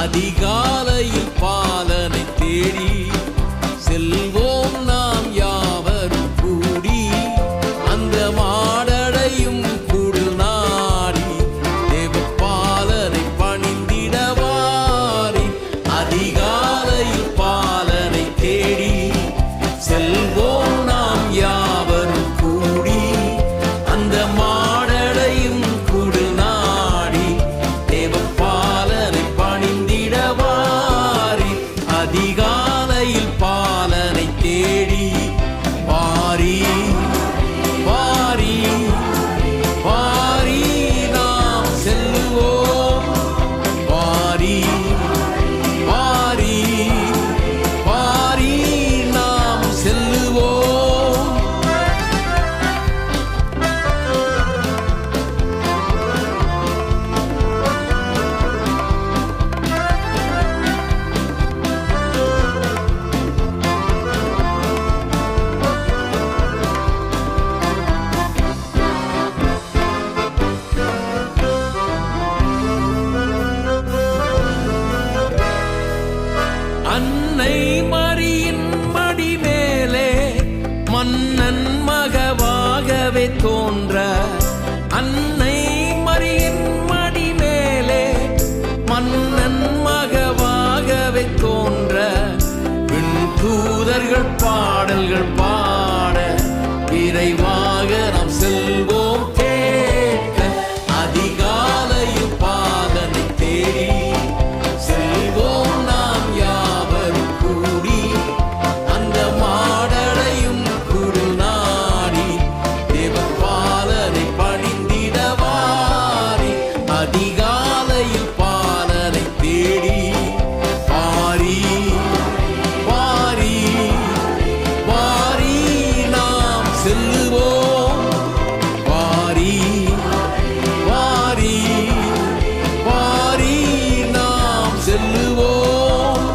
அதிகாலையில் பாலனை தேடி செல்வோம் நாம் யாவரும் கூடி, அந்த மாடடையும் குடில் நாடி தேவ பாலனை பணிந்திடவாரி. அதிகாலையில் பாலனை தேடி செல்வோம் நாம் யாவரும் கூடி, அந்த மாடடையும் குடில் நாடி தேவ பாலனை பணிந்திடவாரி. அதிகாலையில் பாலனை தேடி வாரி வாரி வாரி நாம் செல்வோம். வாரி வாரி வாரி நாம் செல்லுவோம். அன்னை மரியின் மடி மேலே மன்னன் மகவாகவே தோன்ற, அன்னை மரியின் மடி மேலே மன்னன் மகவாகவே தோன்ற, விண் தூதர்கள் பாடல்கள் பாட விரைவாக நாம் செல்வோம் கேட்க. அதிகாலையில் பாலனை தேடி செல்வோம் நாம் யாவரும் கூடி, அந்த மாடடையும் குடில் நாடி தேவ பாலனை பணிந்திடவாரி. அதிகாலையில் பாலனை தேடி வாரி வாரி வாரி நாம் செல்லுவோம். வாரி வாரி வாரி நாம் செல்லுவோம்.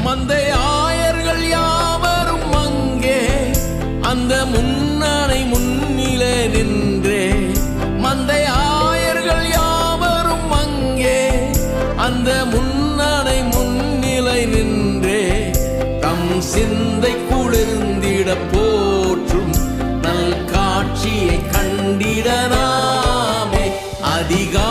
மந்தை ஆயர்கள் யாவரும் அங்கே அந்த முன்னணை முன்னிலே நின்றே, மந்தை ஆயர்கள் யாவரும் அங்கே அந்த முன்னணை முன்னிலை நின்றே, தம் சிந்தை குளிர்ந்திட போற்றும் நல் காட்சியை கண்டிட நாமே. அதிகாலை